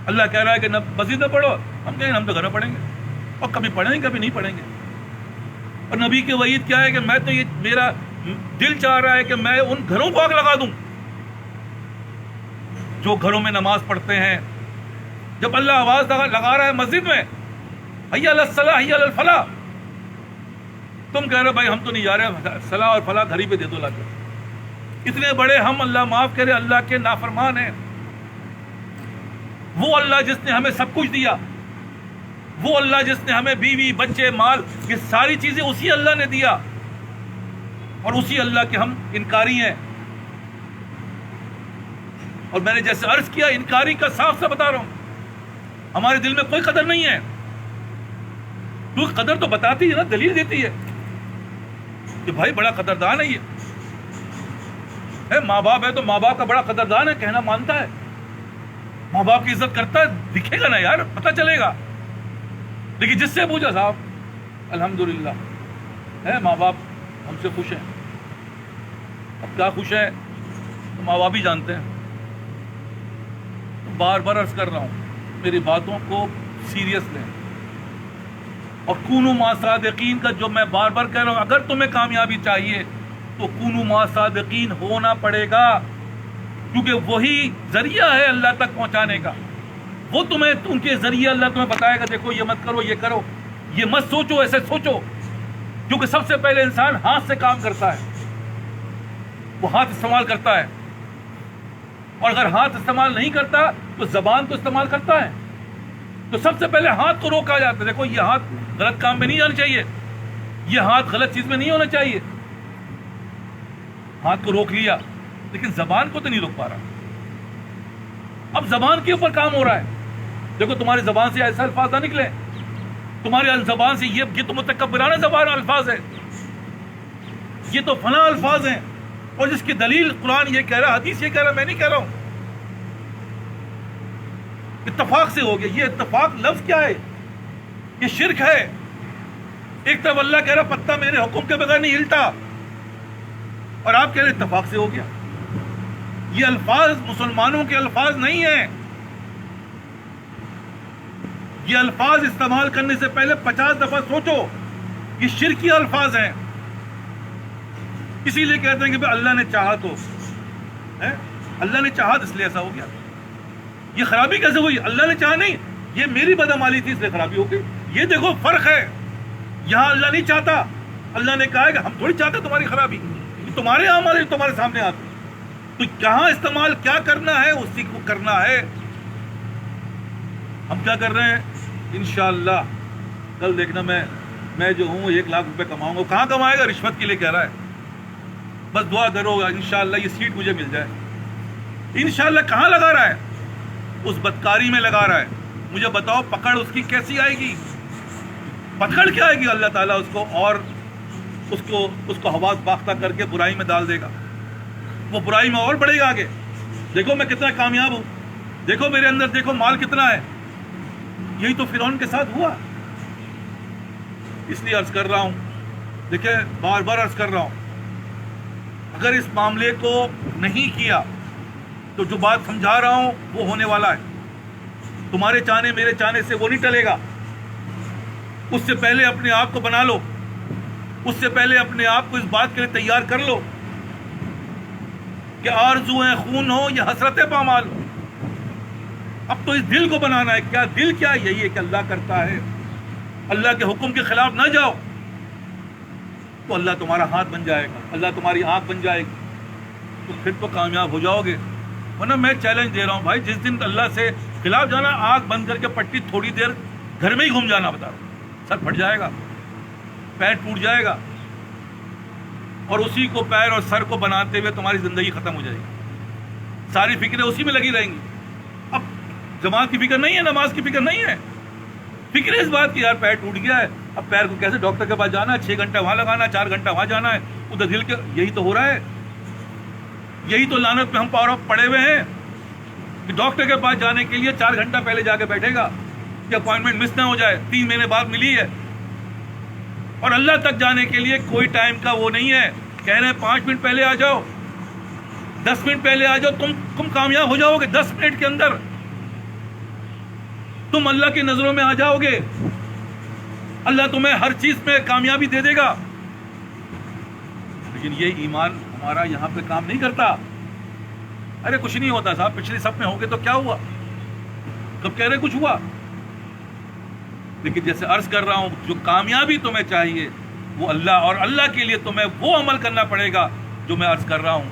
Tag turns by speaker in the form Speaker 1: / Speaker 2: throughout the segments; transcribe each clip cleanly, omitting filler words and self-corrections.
Speaker 1: اللہ کہہ رہا ہے کہ مسجد میں پڑھو، ہم کہیں ہم تو گھر میں پڑھیں گے، اور کبھی پڑھیں گے کبھی نہیں پڑھیں گے. اور نبی کی وعید کیا ہے کہ میں تو یہ میرا دل چاہ رہا ہے کہ میں ان گھروں کو آگ لگا دوں جو گھروں میں نماز پڑھتے ہیں. جب اللہ آواز لگا رہا ہے مسجد میں، حی علی الصلاۃ حی علی الفلاح، تم کہہ رہے بھائی ہم تو نہیں جا رہے، صلاح اور فلاح گھر ہی پہ دے دو لا کر. اتنے بڑے ہم، اللہ معاف کرے، اللہ کے نافرمان ہیں. وہ اللہ جس نے ہمیں سب کچھ دیا، وہ اللہ جس نے ہمیں بیوی بچے مال یہ ساری چیزیں اسی اللہ نے دیا، اور اسی اللہ کے ہم انکاری ہیں. اور میں نے جیسے عرض کیا، انکاری کا صاف سے بتا رہا ہوں، ہمارے دل میں کوئی قدر نہیں ہے. تو قدر تو بتاتی ہے نا، دلیل دیتی ہے کہ بھائی بڑا قدردان ہے. یہ ماں باپ ہے تو ماں باپ کا بڑا قدردان ہے، کہنا مانتا ہے، ماں باپ کی عزت کرتا ہے، دکھے گا نا یار، پتہ چلے گا. لیکن جس سے پوچھا صاحب الحمدللہ ہے ماں باپ ہم سے خوش ہیں. اب کیا خوش ہے تو ماں باپ ہی جانتے ہیں. بار بار عرض کر رہا ہوں، میری باتوں کو سیریس لیں. اور کونوا مع صادقین کا جو میں بار بار کہہ رہا ہوں، اگر تمہیں کامیابی چاہیے تو کونوا مع صادقین ہونا پڑے گا، کیونکہ وہی ذریعہ ہے اللہ تک پہنچانے کا. وہ تمہیں ان کے ذریعے اللہ تمہیں بتائے گا دیکھو یہ مت کرو، یہ کرو، یہ مت سوچو، ایسے سوچو. کیونکہ سب سے پہلے انسان ہاتھ سے کام کرتا ہے، وہ ہاتھ استعمال کرتا ہے. اور اگر ہاتھ استعمال نہیں کرتا تو زبان تو استعمال کرتا ہے. تو سب سے پہلے ہاتھ کو روکا جاتا ہے، دیکھو یہ ہاتھ غلط کام میں نہیں جانا چاہیے، یہ ہاتھ غلط چیز میں نہیں ہونا چاہیے. ہاتھ کو روک لیا، لیکن زبان کو تو نہیں روک پا رہا. اب زبان کے اوپر کام ہو رہا ہے. دیکھو تمہاری زبان سے ایسا الفاظ نہ نکلے، تمہاری زبان سے یہ تو متکبرانہ زبان الفاظ ہے، یہ تو فلاں الفاظ ہیں، اور جس کی دلیل قرآن یہ کہہ رہا، حدیث یہ کہہ رہا، میں نہیں کہہ رہا ہوں. اتفاق سے ہو گیا. یہ اتفاق لفظ کیا ہے؟ یہ شرک ہے. ایک طرف اللہ کہہ رہا پتہ میرے حکم کے بغیر نہیں ہلتا، اور آپ کہہ رہے اتفاق سے ہو گیا. یہ الفاظ مسلمانوں کے الفاظ نہیں ہیں. یہ الفاظ استعمال کرنے سے پہلے 50 دفعہ سوچو. یہ شرکی الفاظ ہیں. اسی لیے کہتے ہیں کہ اللہ نے چاہا تو اللہ نے چاہا اس لیے ایسا ہو گیا. یہ خرابی کیسے ہوئی؟ اللہ نے چاہا نہیں، یہ میری بدعمالی تھی اس لیے خرابی ہو گئی. یہ دیکھو فرق ہے. یہاں اللہ نہیں چاہتا، اللہ نے کہا ہے کہ ہم تھوڑی چاہتے تمہاری خرابی، تمہارے اعمال تمہارے سامنے آتے. تو کہاں استعمال کیا کرنا ہے اسی کو کرنا ہے. ہم کیا کر رہے ہیں؟ انشاءاللہ کل دیکھنا میں جو ہوں 1 لاکھ روپے کماؤں گا. کہاں کمائے گا؟ رشوت کے لیے کہہ رہا ہے. بس دعا کرو گا انشاءاللہ یہ سیٹ مجھے مل جائے. انشاءاللہ کہاں لگا رہا ہے؟ اس بدکاری میں لگا رہا ہے. مجھے بتاؤ پکڑ اس کی کیسی آئے گی؟ پکڑ کیا آئے گی؟ اللہ تعالیٰ اس کو اور اس کو حواس باختہ کر کے برائی میں ڈال دے گا. وہ برائی میں اور بڑھے گا آگے. دیکھو میں کتنا کامیاب ہوں، دیکھو میرے اندر دیکھو مال کتنا ہے. یہی تو فرعون کے ساتھ ہوا. اس لیے عرض کر رہا ہوں، دیکھیں بار بار عرض کر رہا ہوں، اگر اس معاملے کو نہیں کیا تو جو بات سمجھا رہا ہوں وہ ہونے والا ہے. تمہارے چاہنے میرے چاہنے سے وہ نہیں ٹلے گا. اس سے پہلے اپنے آپ کو بنا لو، اس سے پہلے اپنے آپ کو اس بات کے لیے تیار کر لو کہ آرزوئیں خون ہو یا حسرت پامال ہو. اب تو اس دل کو بنانا ہے. کیا دل کیا؟ یہی ہے کہ اللہ کرتا ہے، اللہ کے حکم کے خلاف نہ جاؤ، تو اللہ تمہارا ہاتھ بن جائے گا، اللہ تمہاری آنکھ بن جائے گی، تو پھر تو کامیاب ہو جاؤ گے. ورنہ میں چیلنج دے رہا ہوں بھائی، جس دن اللہ سے خلاف جانا، آنکھ بند کر کے پٹی تھوڑی دیر گھر میں ہی گھوم جانا. بتا رہا ہوں، سر پھٹ جائے گا، پیر ٹوٹ جائے گا، اور اسی کو پیر اور سر کو بناتے ہوئے تمہاری زندگی ختم ہو جائے گی. ساری فکریں اسی میں لگی رہیں گی. اب جماعت کی فکر نہیں ہے، نماز کی فکر نہیں ہے، فکر اس بات کی یار پیر ٹوٹ گیا ہے، اب پیر کو کیسے ڈاکٹر کے پاس جانا ہے، 6 گھنٹہ وہاں لگانا ہے، 4 گھنٹہ وہاں جانا ہے، ادھر دل کے. یہی تو ہو رہا ہے. یہی تو لعنت میں ہم پڑے ہوئے ہیں کہ ڈاکٹر کے پاس جانے کے لیے 4 گھنٹہ پہلے جا کے بیٹھے گا کہ اپوائنٹمنٹ مس نہ ہو جائے. 3 مہینے بعد ملی ہے، اور اللہ تک جانے کے لیے کوئی ٹائم کا وہ نہیں ہے. کہہ رہے ہیں 5 منٹ پہلے آ جاؤ، 10 منٹ پہلے آ جاؤ، تم کامیاب ہو جاؤ گے 10 منٹ کے اندر. تم اللہ کی نظروں میں آ جاؤ گے، اللہ تمہیں ہر چیز میں کامیابی دے دے گا۔ لیکن یہ ایمان ہمارا یہاں پہ کام نہیں کرتا۔ ارے کچھ نہیں ہوتا صاحب، پچھلی صف میں ہو گے تو کیا ہوا، کب کہہ رہے کچھ ہوا؟ لیکن جیسے عرض کر رہا ہوں، جو کامیابی تمہیں چاہیے وہ اللہ، اور اللہ کے لیے تمہیں وہ عمل کرنا پڑے گا جو میں عرض کر رہا ہوں۔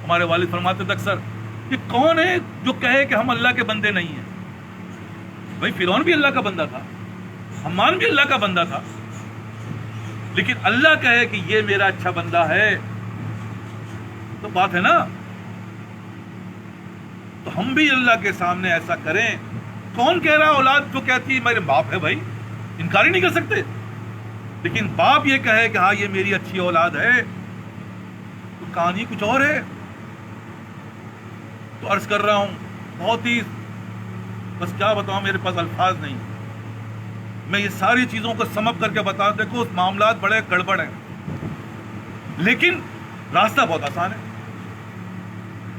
Speaker 1: ہمارے والد فرماتے تھے اکثر کہ کون ہے جو کہے کہ ہم اللہ کے بندے نہیں ہیں؟ بھائی فرعون بھی اللہ کا بندہ تھا، حمان بھی اللہ کا بندہ تھا، لیکن اللہ کہے کہ یہ میرا اچھا بندہ ہے تو بات ہے نا۔ تو ہم بھی اللہ کے سامنے ایسا کریں۔ کون کہہ رہا اولاد جو کہتی ہے میرے باپ ہے، بھائی انکار ہی نہیں کر سکتے، لیکن باپ یہ کہے کہ ہاں یہ میری اچھی اولاد ہے تو کہانی کچھ اور ہے۔ تو عرض کر رہا ہوں، بہت ہی بس کیا بتاؤں، میرے پاس الفاظ نہیں، میں یہ ساری چیزوں کو سمپ کر کے بتا، دیکھو معاملات بڑے گڑبڑ ہیں لیکن راستہ بہت آسان ہے۔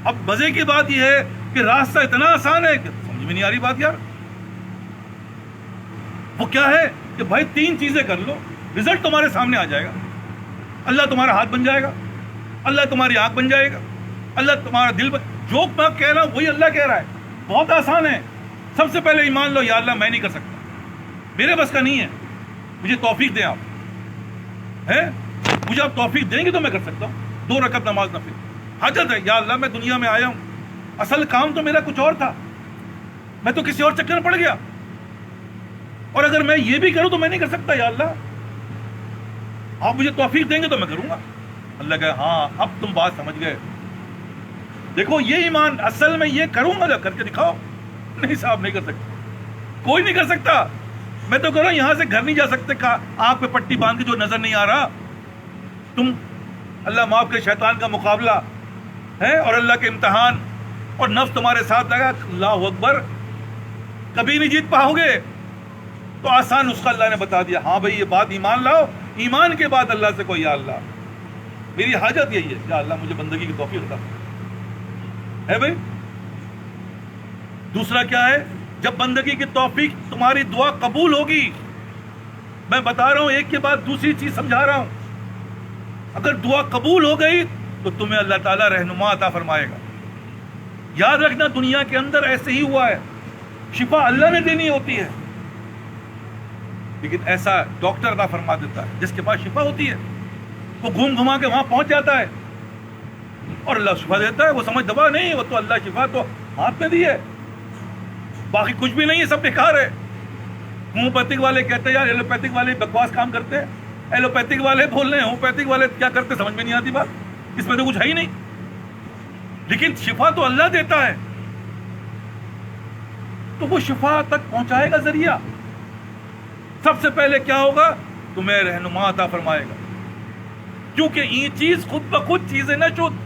Speaker 1: اب مزے کی بات یہ ہے کہ راستہ اتنا آسان ہے کہ سمجھ میں نہیں آ رہی بات یار۔ وہ کیا ہے کہ بھائی 3 چیزیں کر لو، رزلٹ تمہارے سامنے آ جائے گا۔ اللہ تمہارا ہاتھ بن جائے گا، اللہ تمہاری آنکھ بن جائے گا، اللہ تمہارا دل جو میں کہہ رہا ہوں وہی اللہ کہہ رہا ہے، بہت آسان ہے۔ سب سے پہلے ایمان لو، یا اللہ میں نہیں کر سکتا، میرے بس کا نہیں ہے، مجھے توفیق دیں آپ، ہے مجھے آپ توفیق دیں گے تو میں کر سکتا ہوں 2 رکعت نماز نفل۔ حاجت ہے یا اللہ میں دنیا میں آیا ہوں، اصل کام تو میرا کچھ اور تھا، میں تو کسی اور چکر میں پڑ گیا، اور اگر میں یہ بھی کروں تو میں نہیں کر سکتا، یا اللہ آپ مجھے توفیق دیں گے تو میں کروں گا۔ اللہ کہے ہاں اب تم بات سمجھ گئے، دیکھو یہ ایمان اصل میں یہ کروں گا، کر کے دکھاؤ۔ نہیں صاحب نہیں کر سکتا، کوئی نہیں کر سکتا۔ میں تو کہہ رہا ہوں یہاں سے گھر نہیں جا سکتے، آنکھ پہ پٹی باندھ کے جو نظر نہیں آ رہا، تم اللہ معاف کے شیطان کا مقابلہ ہے اور اللہ کے امتحان، اور نفس تمہارے ساتھ لگا، اللہ اکبر کبھی نہیں جیت پاؤ گے۔ تو آسان نسخہ اللہ نے بتا دیا، ہاں بھائی یہ بات ایمان لاؤ، ایمان کے بعد اللہ سے کوئی یا اللہ میری حاجت یہی ہے، یا اللہ مجھے بندگی کی توفیق عطا ہے بھائی۔ دوسرا کیا ہے، جب بندگی کی توفیق تمہاری دعا قبول ہوگی، میں بتا رہا ہوں ایک کے بعد دوسری چیز سمجھا رہا ہوں، اگر دعا قبول ہو گئی تو تمہیں اللہ تعالیٰ رہنما عطا فرمائے گا۔ یاد رکھنا دنیا کے اندر ایسے ہی ہوا ہے، شفا اللہ نے دینی ہوتی ہے لیکن ایسا ڈاکٹر عطا فرما دیتا ہے جس کے پاس شفا ہوتی ہے، وہ گھوم گھما کے وہاں پہنچ جاتا ہے اور اللہ شفا دیتا ہے۔ وہ سمجھ دبا نہیں، وہ تو اللہ شفا تو ہاتھ میں دی ہے، باقی کچھ بھی نہیں ہے، سب بیکار ہے۔ ہومیوپیتھک والے کہتے ہیں یار ایلوپیتھک والے بکواس کام کرتے ہیں، ایلوپیتھک والے بول رہے ہیں، ہومیوپیتھک والے کیا کرتے سمجھ میں نہیں آتی بات، اس میں تو کچھ ہے ہی نہیں، لیکن شفا تو اللہ دیتا ہے، تو وہ شفا تک پہنچائے گا ذریعہ۔ سب سے پہلے کیا ہوگا، تمہیں رہنما عطا فرمائے گا، کیونکہ این چیز خود بخود چیزیں نہ شد،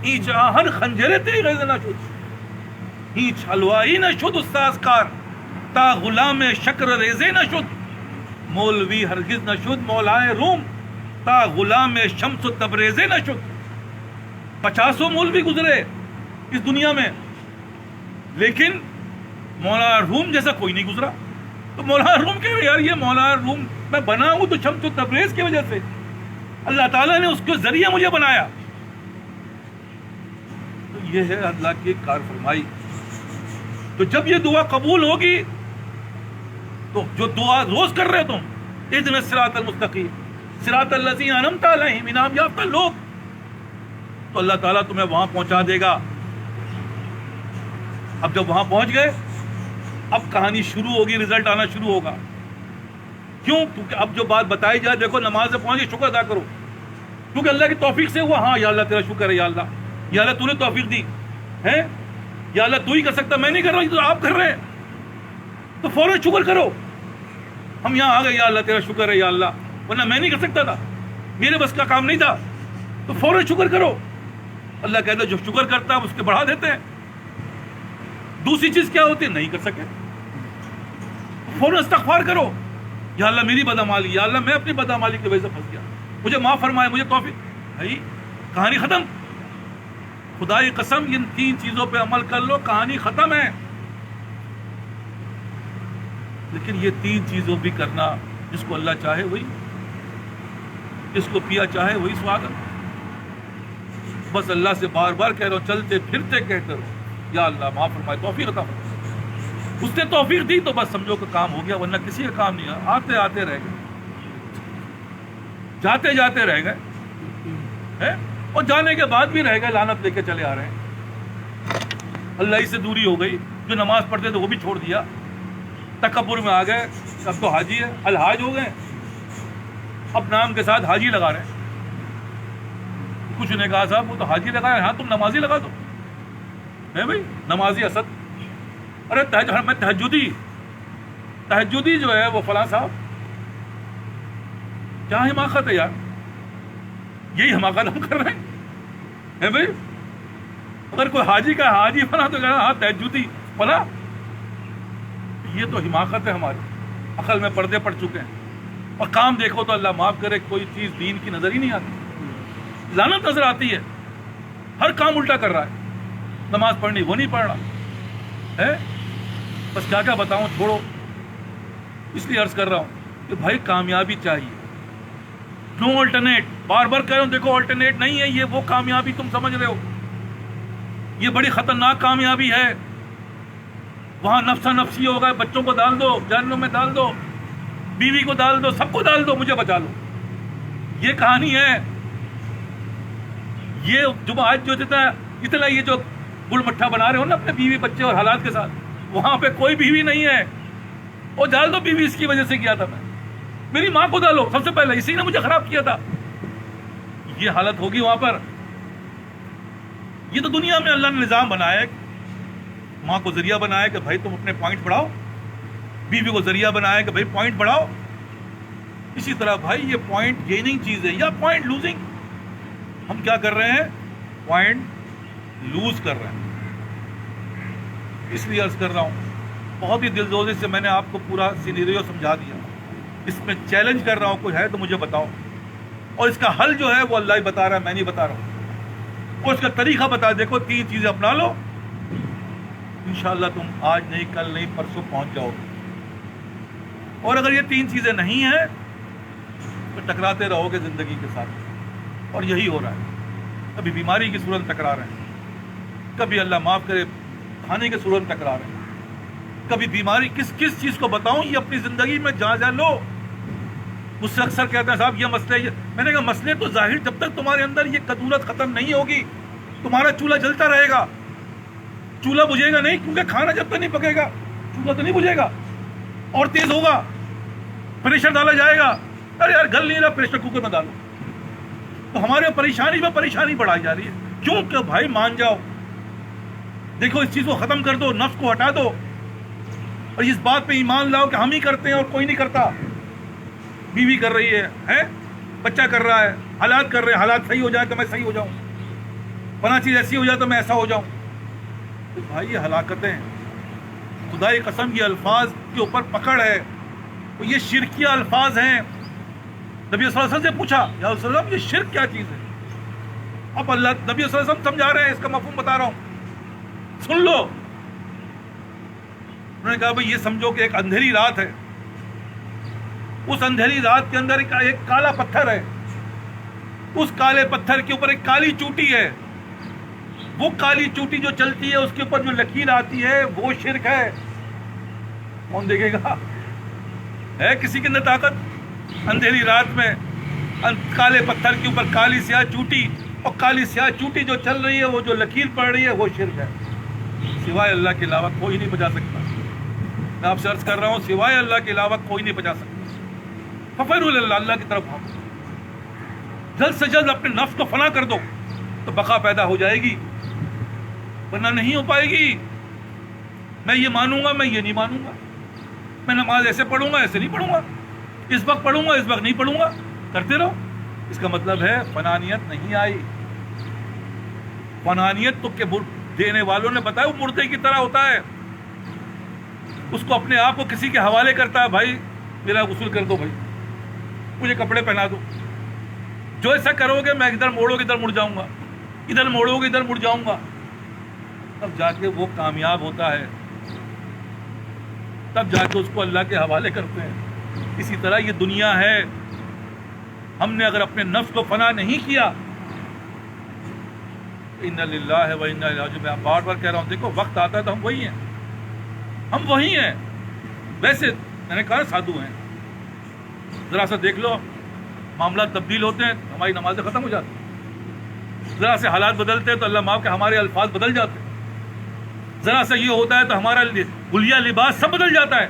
Speaker 1: این چاہن خنجرے تیغ نہ شد، هیچ حلوائی نہ شد استاذ کار تا غلام شکر ریزے نہ شد، مولوی ہرگز نہ شد مولائے روم تا غلام شمس و تبریزے نہ شد۔ 50 مولوی گزرے اس دنیا میں لیکن مولانا روم جیسا کوئی نہیں گزرا۔ تو مولانا روم کہ یار یہ مولانا روم میں بنا ہوں تو شمس و تبریز کی وجہ سے، اللہ تعالیٰ نے اس کے ذریعے مجھے بنایا۔ تو یہ ہے اللہ کی کار فرمائی۔ تو جب یہ دعا قبول ہوگی تو جو دعا روز کر رہے تم، اہدنا الصراط المستقیم صراط الذین انعمت علیہم، انعام یافتہ لوگ، تو اللہ تعالیٰ تمہیں وہاں پہنچا دے گا۔ اب جب وہاں پہنچ گئے، اب کہانی شروع ہوگی، رزلٹ آنا شروع ہوگا۔ کیوں؟ کیونکہ اب جو بات بتائی جائے، دیکھو نماز سے پہنچے شکر ادا کرو، کیونکہ اللہ کی توفیق سے ہوا۔ ہاں یا اللہ تیرا شکر ہے، یا اللہ تو نے توفیق دی ہے، یا اللہ تو ہی کر سکتا، میں نہیں کر رہا ہوں، تو آپ کر رہے ہیں، تو فوراً شکر کرو۔ ہم یہاں آ گئے، یا اللہ تیرا شکر ہے یا اللہ، ورنہ میں نہیں کر سکتا تھا، میرے بس کا کام نہیں تھا، تو فوراً شکر کرو۔ اللہ کہتا ہے جو شکر کرتا ہے اس کے بڑھا دیتے ہیں۔ دوسری چیز کیا ہوتی ہے، نہیں کر سکے فوراً استغفار کرو، یا اللہ میری بدعمالی، یا اللہ میں اپنی بدعمالی کی وجہ سے پھنس گیا، مجھے معاف فرمائے، مجھے توفیق۔ بھائی کہانی ختم، خدا کی قسم ان 3 چیزوں پہ عمل کر لو، کہانی ختم ہے۔ لیکن یہ 3 چیزوں بھی کرنا، جس کو اللہ چاہے وہی، جس کو پیا چاہے وہی سواگت۔ بس اللہ سے بار بار کہہ رہا ہوں، چلتے پھرتے کہتے رہو یا اللہ معاف فرمائے، توفیق عطا فرمائے۔ اس نے توفیق دی تو بس سمجھو کہ کام ہو گیا، ورنہ کسی کا کام نہیں ہے۔ آتے آتے رہ گئے، جاتے جاتے رہ گئے، اور جانے کے بعد بھی رہ گئے، لعنت لے کے چلے آ رہے ہیں۔ اللہ ہی سے دوری ہو گئی، جو نماز پڑھتے تھے وہ بھی چھوڑ دیا، تکبر میں آ گئے، اب تو حاجی ہے، الحاج ہو گئے، اب نام کے ساتھ حاجی لگا رہے ہیں۔ کچھ نے کہا صاحب وہ تو حاجی لگا ہے، ہاں تم نمازی لگا دو، ہے بھائی نمازی اسد۔ ارے میں تہجدی جو ہے وہ فلاں صاحب، کیا حماقت ہے یار، یہی حماقت ہم کر رہے ہیں بھائی۔ اگر کوئی حاجی کا حاجی فلاں تو کہنا ہاں تہجدی فلاں، یہ تو حماقت ہے ہماری، عقل میں پردے پڑ چکے ہیں۔ اور کام دیکھو تو اللہ معاف کرے، کوئی چیز دین کی نظر ہی نہیں آتی، لعنت نظر آتی ہے، ہر کام الٹا کر رہا ہے، نماز پڑھنی وہ نہیں پڑھ رہا ہے۔ بس کیا بتاؤں، چھوڑو، اس لیے عرض کر رہا ہوں کہ بھائی کامیابی چاہیے، نو آلٹرنیٹ۔ بار بار کہہ رہا ہوں دیکھو آلٹرنیٹ نہیں ہے، یہ وہ کامیابی تم سمجھ رہے ہو، یہ بڑی خطرناک کامیابی ہے۔ وہاں نفسا نفسی ہوگا، بچوں کو ڈال دو جہنم میں، ڈال دو بیوی کو، ڈال دو سب کو، ڈال دو مجھے بچا لو، یہ کہانی ہے۔ یہ جو آج جو اتنا یہ جو گل مٹھا بنا رہے ہو نا اپنے بیوی بچے اور حالات کے ساتھ، وہاں پہ کوئی بیوی نہیں ہے، وہ ڈال دو بیوی، اس کی وجہ سے کیا تھا میں، میری ماں کو ڈالو سب سے پہلے، اسی نے مجھے خراب کیا تھا، یہ حالت ہوگی وہاں پر۔ یہ تو دنیا میں اللہ نے نظام بنایا ہے، ماں کو ذریعہ بنایا کہ بھائی تم اپنے پوائنٹ بڑھاؤ، بیوی کو ذریعہ بنایا کہ بھائی پوائنٹ بڑھاؤ۔ اسی طرح بھائی یہ پوائنٹ گیننگ چیز ہے یا پوائنٹ لوزنگ، ہم کیا کر رہے ہیں، پوائنٹ لوز کر رہے ہیں۔ اس لیے عرض کر رہا ہوں، بہت ہی دل جوزی سے میں نے آپ کو پورا سینیریو سمجھا دیا، اس میں چیلنج کر رہا ہوں، کوئی ہے تو مجھے بتاؤ، اور اس کا حل جو ہے وہ اللہ ہی بتا رہا ہے، میں نہیں بتا رہا ہوں، اور اس کا طریقہ بتا، دیکھو 3 چیزیں اپنا لو، انشاءاللہ تم آج نہیں کل نہیں پرسوں پہنچ جاؤ گے۔ اور اگر یہ 3 چیزیں نہیں ہیں تو ٹکراتے رہو گے زندگی کے ساتھ، اور یہی ہو رہا ہے، کبھی بیماری کی صورت ٹکرا رہے ہیں، کبھی اللہ معاف کرے کھانے کی صورت ٹکرا رہے ہیں، کبھی بیماری، کس چیز کو بتاؤں، یہ اپنی زندگی میں جا لو۔ مجھ سے اکثر کہتے ہیں صاحب یہ مسئلے، میں نے کہا مسئلے تو ظاہر، جب تک تمہارے اندر یہ قدورت ختم نہیں ہوگی تمہارا چولہا جلتا رہے گا، چولہا بجھے گا نہیں، کیونکہ کھانا جب تک نہیں پکے گا چولہا تو نہیں بجھے گا، اور تیز ہوگا، پریشر ڈالا جائے گا، ارے یار گل نہیں رہا پریشر کوکر میں ڈالو، تو ہمارے پریشانی میں پریشانی بڑھائی جا رہی ہے۔ کیوں کہ بھائی مان جاؤ، دیکھو اس چیز کو ختم کر دو، نفس کو ہٹا دو، اور اس بات پہ ایمان لاؤ کہ ہم ہی کرتے ہیں اور کوئی نہیں کرتا۔ بیوی کر رہی ہے، بچہ کر رہا ہے، حالات کر رہے ہیں، حالات صحیح ہو جائے تو میں صحیح ہو جاؤں، فلاں چیز ایسی ہو جائے تو میں ایسا ہو جاؤں، تو بھائی یہ ہلاکتیں، خدائی قسم یہ الفاظ کے اوپر پکڑ ہے، یہ شرکیہ الفاظ ہیں۔ نبی صلی اللہ علیہ وسلم سے پوچھا یا رسول اللہ یہ شرک کیا چیز ہے، اب اللہ نبی صلی اللہ علیہ وسلم سمجھا رہے ہیں، اس کا مفہوم بتا رہا ہوں، سن لو۔ انہوں نے کہا بھائی یہ سمجھو کہ ایک اندھیری رات ہے، اس اندھیری رات کے اندر ایک کالا پتھر ہے، اس کالے پتھر کے اوپر ایک کالی چوٹی ہے، وہ کالی چوٹی جو چلتی ہے اس کے اوپر جو لکیر آتی ہے وہ شرک ہے۔ کون دیکھے گا، ہے کسی کے اندر طاقت؟ اندھیری رات میں کالے پتھر کے اوپر کالی سیاہ چوٹی، اور کالی سیاہ چوٹی جو چل رہی ہے، وہ جو لکیر پڑ رہی ہے وہ شرک ہے، سوائے اللہ کے علاوہ کوئی نہیں بچا سکتا۔ میں آپ سے عرض کر رہا ہوں، سوائے اللہ کے علاوہ کوئی نہیں بچا سکتا۔ ففروا الی اللہ، اللہ کی طرف بھاگو، جلد سے جلد اپنے نفس کو فنا کر دو تو بقا پیدا ہو جائے گی، ورنہ نہیں ہو پائے گی۔ میں یہ مانوں گا، میں یہ نہیں مانوں گا، میں نماز ایسے پڑھوں گا ایسے نہیں پڑھوں گا، اس وقت پڑھوں گا اس وقت نہیں پڑھوں گا، کرتے رہو، اس کا مطلب ہے فنانیت نہیں آئی۔ فنانیت تو کہ دینے والوں نے بتایا وہ مردے کی طرح ہوتا ہے، اس کو اپنے آپ کو کسی کے حوالے کرتا ہے، بھائی میرا غسل کر دو، بھائی مجھے کپڑے پہنا دو، جو ایسا کرو گے میں ادھر موڑو گے ادھر مڑ جاؤں گا، ادھر موڑو گے ادھر مڑ جاؤں گا، تب جا کے وہ کامیاب ہوتا ہے۔ تب جا کے اس کو اللہ کے حوالے کرتے ہیں. اسی طرح یہ دنیا ہے، ہم نے اگر اپنے نفس کو فنا نہیں کیا، اِنَّ لِلَّهِ وَإِنَّا إِلَيْهِ راجعون. میں بار بار کہہ رہا ہوں، دیکھو وقت آتا ہے تو ہم وہی ہیں، ہم وہی ہیں. ویسے میں نے کہا سادھو ہیں، ذرا سا دیکھ لو معاملات تبدیل ہوتے ہیں، ہماری نمازیں ختم ہو جاتی ہیں. ذرا سے حالات بدلتے ہیں تو اللہ معاف کہ ہمارے الفاظ بدل جاتے ہیں. ذرا سا یہ ہوتا ہے تو ہمارا حلیہ لباس سب بدل جاتا ہے.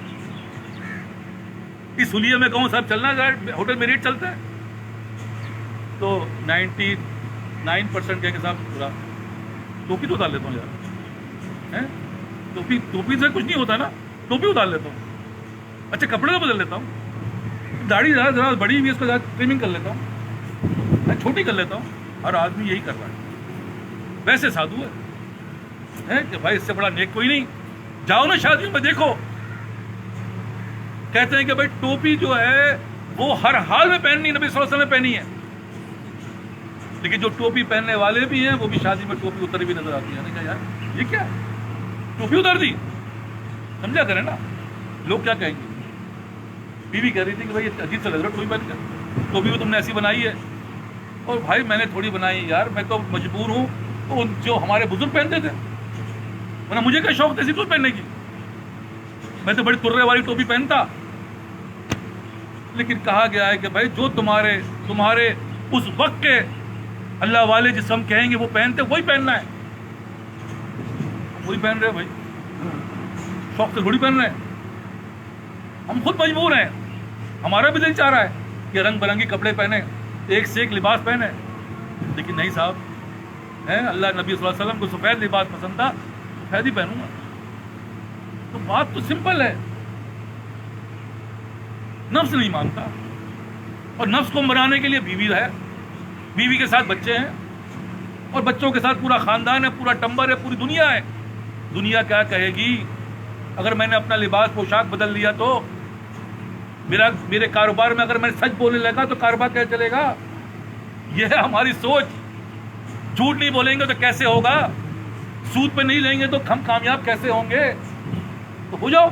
Speaker 1: اس حلیے میں کہوں سب چلنا جائے، ہوٹل میں ریٹ چلتا ہے تو 99% کے ساتھ پورا ٹوپی تو اتار لیتا ہوں یار. ٹوپی سے کچھ نہیں ہوتا نا، ٹوپی اتار لیتا ہوں. اچھا کپڑے تو بدل لیتا ہوں، داڑھی ذرا بڑی ہوئی اس کو ٹریمنگ کر لیتا ہوں، میں چھوٹی کر لیتا ہوں. ہر آدمی یہی کر رہا ہے. ویسے سادھو ہے کہ بھائی اس سے بڑا نیک کوئی نہیں. جاؤ نا شادیوں میں دیکھو، کہتے ہیں کہ بھائی ٹوپی جو ہے وہ ہر حال میں پہننی، نبی صلی اللہ علیہ وسلم نے پہنی ہے. لیکن جو ٹوپی پہننے والے بھی ہیں وہ بھی شادی میں ٹوپی اتری بھی نظر آتی ہے. نے کہا یار یہ کیا ہے، ٹوپی اتار دی، سمجھا کریں نا. لوگ کیا کہیں گے؟ بیوی کہہ رہی تھی کہ بھائی عجیب سے لگ رہا ٹوپی پہن کر، ٹوپی بھی تم نے ایسی بنائی ہے. اور بھائی میں نے تھوڑی بنائی یار، میں تو مجبور ہوں. تو جو ہمارے بزرگ پہنتے تھے، ورنہ مجھے کیا شوق تھا ایسی ٹوپی پہننے کی، میں تو بڑی ترے والی ٹوپی پہنتا. لیکن کہا گیا ہے کہ بھائی جو تمہارے اس وقت کے اللہ والے جس ہم کہیں گے وہ پہنتے وہی پہننا ہے. وہی پہن رہے بھائی، شوق سے تھوڑی پہن رہے ہیں. ہم خود مجبور ہیں، ہمارا بھی دل چاہ رہا ہے کہ رنگ برنگی کپڑے پہنے، ایک سے ایک لباس پہنے. لیکن نہیں صاحب، اللہ نبی صلی اللہ علیہ وسلم کو سفید لباس پسند تھا، سفید ہی پہنوں گا. تو بات تو سمپل ہے. نفس نہیں مانتا، اور نفس کو منانے کے لیے بیوی ہے، بیوی کے ساتھ بچے ہیں، اور بچوں کے ساتھ پورا خاندان ہے، پورا ٹمبر ہے، پوری دنیا ہے. دنیا کیا کہے گی اگر میں نے اپنا لباس پوشاک بدل لیا تو؟ میرے کاروبار میں اگر میں سچ بولنے لگا تو کاروبار کیسے چلے گا؟ یہ ہے ہماری سوچ. جھوٹ نہیں بولیں گے تو کیسے ہوگا؟ سود پہ نہیں لیں گے تو ہم کامیاب کیسے ہوں گے؟ تو ہو جاؤ،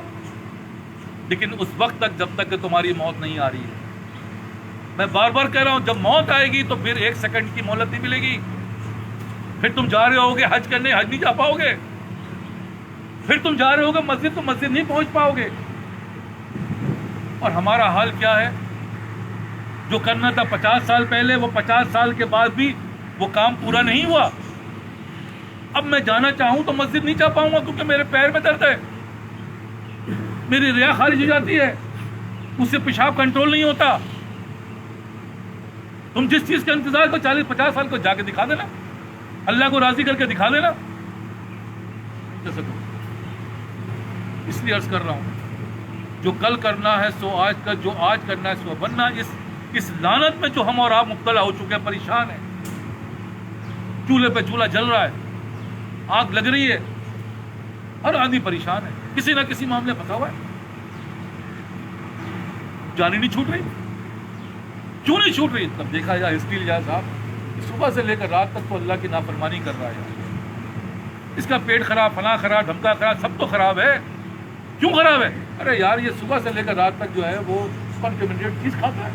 Speaker 1: لیکن اس وقت تک جب تک کہ تمہاری موت نہیں آ رہی ہے. میں بار بار کہہ رہا ہوں، جب موت آئے گی تو پھر 1 سیکنڈ کی مہلت نہیں ملے گی. پھر تم جا رہے ہوگے حج کرنے، حج نہیں جا پاؤ گے. پھر تم جا رہے ہوگے مسجد، تو مسجد نہیں پہنچ پاؤ گے. اور ہمارا حال کیا ہے؟ جو کرنا تھا 50 سال پہلے، وہ 50 سال کے بعد بھی وہ کام پورا نہیں ہوا. اب میں جانا چاہوں تو مسجد نہیں جا پاؤں گا کیونکہ میرے پیر میں درد ہے، میری ریا خارج ہو جاتی ہے، اس سے پیشاب کنٹرول نہیں ہوتا. تم جس چیز کے انتظار کو 40-50 سال کو جا کے دکھا دینا، اللہ کو راضی کر کے دکھا دینا. اس لیے عرض کر رہا ہوں، جو کل کرنا ہے سو آج کا، جو آج کرنا ہے سو بننا. اس لعنت میں جو ہم اور آپ مبتلا ہو چکے ہیں، پریشان ہیں. چولہے پہ چولہا جل رہا ہے، آگ لگ رہی ہے، ہر آدمی پریشان ہے، کسی نہ کسی معاملے پھنسا ہوا ہے. جانی نہیں چھوٹ رہی. کیوں نہیں چھوٹ رہی؟ تب دیکھا جائے، ہسٹری لیا صاحب، صبح سے لے کر رات تک تو اللہ کی نافرمانی کر رہا ہے. اس کا پیٹ خراب، فلاں خراب، ڈھمکا خراب، سب تو خراب ہے. کیوں خراب ہے؟ ارے یار یہ صبح سے لے کر رات تک جو ہے وہ کنٹامینیٹڈ چیز کھاتا ہے.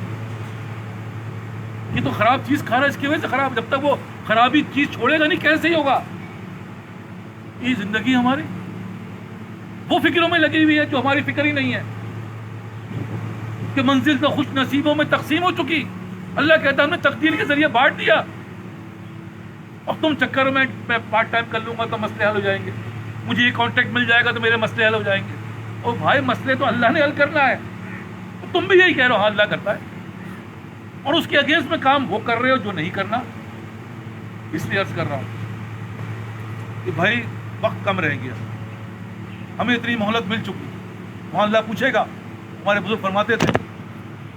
Speaker 1: یہ تو خراب چیز کھا رہا ہے، اس کی وجہ سے خراب. جب تک وہ خرابی چیز چھوڑے گا نہیں، کیسے ہی ہوگا؟ یہ زندگی ہماری وہ فکروں میں لگی ہوئی ہے جو ہماری فکر ہی نہیں ہے کہ منزل تو خوش نصیبوں میں تقسیم ہو چکی. اللہ کہتا ہے ہم نے تقدیر کے ذریعے بانٹ دیا، اور تم چکر میں پارٹ ٹائم کر لوں گا تو مسئلے حل ہو جائیں گے، مجھے یہ کانٹیکٹ مل جائے گا تو میرے مسئلے حل ہو جائیں گے. اور بھائی مسئلے تو اللہ نے حل کرنا ہے، تم بھی یہی کہہ رہے ہو ہاں اللہ کرتا ہے، اور اس کے اگینسٹ میں کام وہ کر رہے ہو جو نہیں کرنا. اس لیے عرض کر رہا ہوں کہ بھائی وقت کم رہ گیا، ہمیں اتنی مہلت مل چکی. وہاں اللہ پوچھے گا. ہمارے بزرگ فرماتے تھے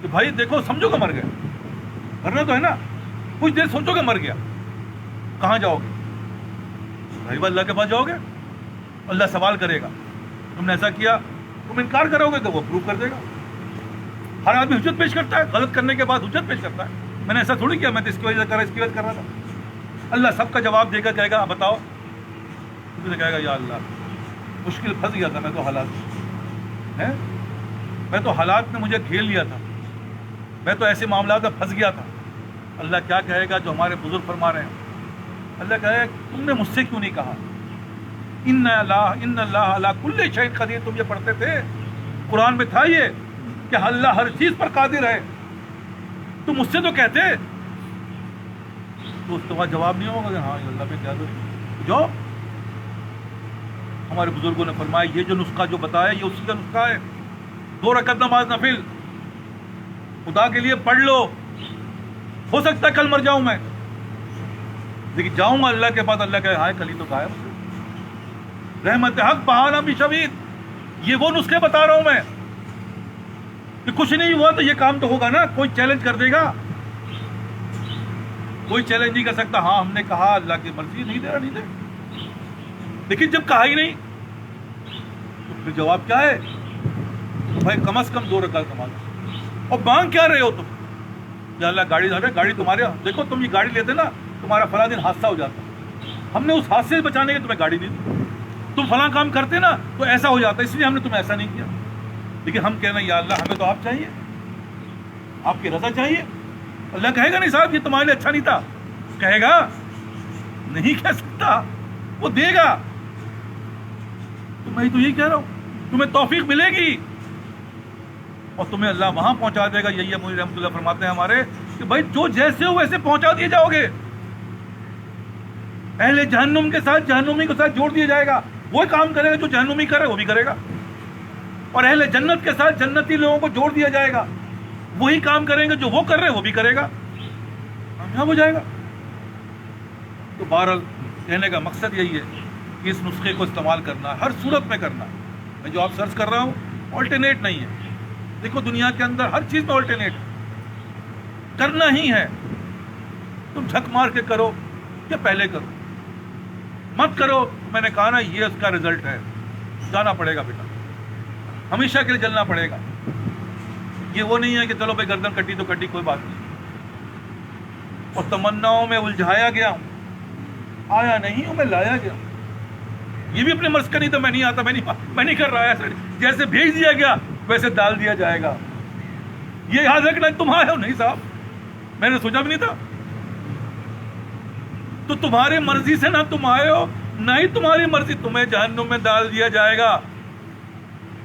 Speaker 1: کہ بھائی دیکھو، سمجھو کہ مر گئے، مرنا تو ہے نا، کچھ دیر سوچو کہ مر گیا، کہاں جاؤ گے؟ بھائی وہ اللہ کے پاس جاؤ گے، اللہ سوال کرے گا تم نے ایسا کیا. تم انکار کرو گے تو وہ پروو کر دے گا. ہر آدمی حجت پیش کرتا ہے، غلط کرنے کے بعد حجت پیش کرتا ہے. میں نے ایسا تھوڑی کیا، میں تو اس کی وجہ سے کر رہا، اس کی وجہ سے کر رہا تھا. اللہ سب کا جواب دے گا، کہے گا بتاؤ. تو کہے گا یا اللہ مشکل پھنس گیا تھا میں تو حالات. ہیں؟ میں تو حالات نے مجھے گھیر لیا تھا، میں تو ایسے معاملات میں پھنس گیا تھا. اللہ کیا کہے گا جو ہمارے بزرگ فرما رہے ہیں؟ اللہ کہے گا تم نے مجھ سے کیوں نہیں کہا؟ ان اللہ علی کل شیء قدیر، تم یہ پڑھتے تھے قرآن میں تھا یہ کہ اللہ ہر چیز پر قادر ہے، تم مجھ سے تو کہتے. تو اس کا جواب نہیں ہوگا کہ ہاں اللہ پہ کیا دو جو ہمارے بزرگوں نے فرمایا یہ جو نسخہ جو بتایا یہ اسی کا نسخہ ہے. 2 رکعت نماز نفل خدا کے لیے پڑھ لو، ہو سکتا ہے کل مر جاؤں میں، لیکن جاؤں گا اللہ کے پاس، اللہ کہے ہائے کل ہی تو کہا ہے رحمت حق بہانہ بھی شوید. یہ وہ نسخے بتا رہا ہوں میں کہ کچھ نہیں ہوا تو یہ کام تو ہوگا نا. کوئی چیلنج کر دے گا؟ کوئی چیلنج نہیں کر سکتا. ہاں ہم نے کہا اللہ کی مرضی، نہیں دے رہا، نہیں دے. لیکن جب کہا ہی نہیں تو پھر جواب کیا ہے؟ بھائی کم از کم 2 رکعت نماز. اور مانگ کیا رہے ہو تم؟ یا اللہ گاڑی تمہارے، دیکھو تم یہ گاڑی لیتے نا تمہارا فلاں دن حادثہ ہو جاتا، ہم نے اس حادثے سے بچانے کے تمہیں گاڑی دی. تم فلاں کام کرتے نا تو ایسا ہو جاتا، اس لیے ہم نے تمہیں ایسا نہیں کیا. لیکن ہم کہنا یا اللہ ہمیں تو آپ چاہیے، آپ کی رضا چاہیے. اللہ کہے گا نہیں صاحب یہ تمہارے لیے اچھا نہیں تھا، کہے گا نہیں کہہ سکتا، وہ دے گا. تو میں تو یہی کہہ رہا ہوں تمہیں توفیق ملے گی اور تمہیں اللہ وہاں پہنچا دے گا. یہی مولوی رحمۃ اللہ فرماتے ہیں ہمارے کہ بھائی جو جیسے ہو ویسے پہنچا دیے جاؤ گے. اہل جہنم کے ساتھ جہنمی کے ساتھ جوڑ دیا جائے گا. وہ کام کرے گا جو جہنمی کرے وہ بھی کرے گا، اور اہل جنت کے ساتھ جنتی لوگوں کو جوڑ دیا جائے گا. وہی کام کریں گے جو وہ کر رہے ہیں وہ بھی کرے گا، کامیاب ہو جائے گا. تو بہرحال کہنے کا مقصد یہی ہے کہ اس نسخے کو استعمال کرنا، ہر صورت میں کرنا. میں جو آپ سرچ کر رہا ہوں آلٹرنیٹ نہیں ہے. دیکھو دنیا کے اندر ہر چیز میں آلٹرنیٹ کرنا ہی ہے. تم جھک مار کے کرو یا پہلے کرو، مت کرو. میں نے کہا نا یہ اس کا رزلٹ ہے، جانا پڑے گا بیٹا، ہمیشہ کے لیے جلنا پڑے گا. یہ وہ نہیں ہے کہ چلو بھائی گردن کٹی تو کٹی، کوئی بات نہیں. اور تمناؤں میں الجھایا گیا ہوں، آیا نہیں ہوں میں لایا گیا. یہ بھی اپنے مرض کا نہیں تھا، میں نہیں آتا، میں نہیں کر رہا ہے. جیسے بھیج دیا گیا ویسے ڈال دیا جائے گا. یہ یاد رکھنا تم آئے ہو نہیں صاحب، میں نے سوچا بھی نہیں تھا. تو تمہاری مرضی سے نہ تم آئے ہو، نہ ہی تمہاری مرضی تمہیں جہنم میں ڈال دیا جائے گا.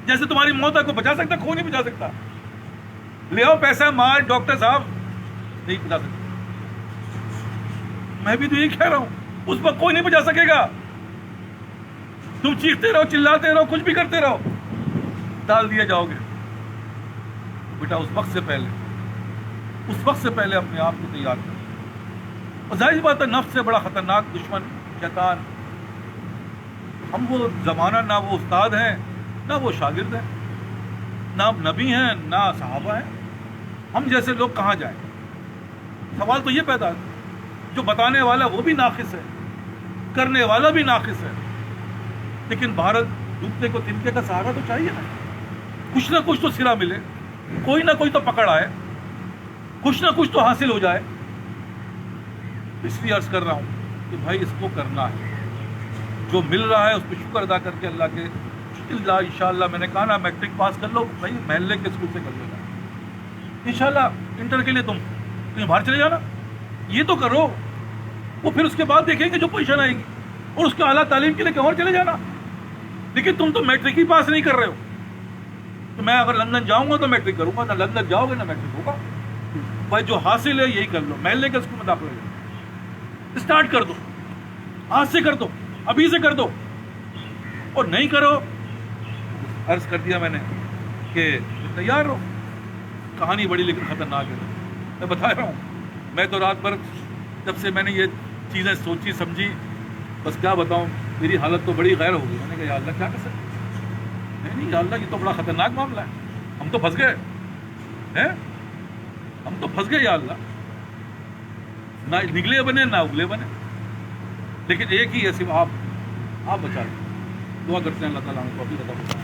Speaker 1: جیسے تمہاری موت کو بچا سکتا کوئی نہیں بچا سکتا. لے آؤ پیسہ مال ڈاکٹر صاحب، نہیں بچا سکتا. میں بھی تو یہی کہہ رہا ہوں اس وقت کوئی نہیں بچا سکے گا. تم چیختے رہو، چلاتے رہو، کچھ بھی کرتے رہو، ڈال دیے جاؤ گے. بیٹا اس وقت سے پہلے اپنے آپ کو تیار کرو. اور ظاہر بات ہے نفس سے بڑا خطرناک دشمن شیطان. ہم وہ زمانہ نہ وہ استاد ہیں نہ وہ شاگرد ہیں، نہ نبی ہیں نہ صحابہ ہیں. ہم جیسے لوگ کہاں جائیں؟ سوال تو یہ پیدا ہے. جو بتانے والا وہ بھی ناقص ہے، کرنے والا بھی ناقص ہے. لیکن بھارت ڈوبتے کو تنکے کا سہارا تو چاہیے نا. کچھ نہ کچھ تو سرا ملے، کوئی نہ کوئی تو پکڑ آئے، کچھ نہ کچھ تو حاصل ہو جائے. اس لیے عرض کر رہا ہوں کہ بھائی اس کو کرنا ہے، جو مل رہا ہے اس پہ شکر ادا کر کے اللہ کے انشاءاللہ. میں نے کہا نا میٹرک پاس کر لو بھائی، محلے کے اسکول سے کر لینا. انشاءاللہ انٹر کے لیے تم باہر چلے جانا. یہ تو کرو، وہ پھر اس کے بعد دیکھیں گے جو پوزیشن آئے گی، اور اس کے اعلیٰ تعلیم کے لیے کہیں اور چلے جانا. لیکن تم تو میٹرک ہی پاس نہیں کر رہے ہو. تو میں اگر لندن جاؤں گا تو میٹرک کروں گا، نہ لندن جاؤ گے نہ میٹرک ہوگا. بھائی جو حاصل ہے یہی کر لو، محلے کے اسکول میں داخلہ لے اسٹارٹ کر دو، آج سے کر دو، ابھی سے کر دو. اور نہیں کرو، عرض کر دیا میں نے کہ تیار رہو. کہانی بڑی لیکن خطرناک ہے. میں بتا رہا ہوں، میں تو رات بھر جب سے میں نے یہ چیزیں سوچی سمجھی، بس کیا بتاؤں، میری حالت تو بڑی غیر ہو گئی. میں نے کہا یا اللہ کیا کر سکتے؟ نہیں یا اللہ یہ تو بڑا خطرناک معاملہ ہے، ہم تو پھنس گئے ہیں، ہم تو پھنس گئے یا اللہ. نہ نگلے بنے نہ اگلے بنے. لیکن ایک ہی ہے صرف آپ بچا لیں. دعا کرتے ہیں اللہ تعالیٰ ہم کو ابھی بتا.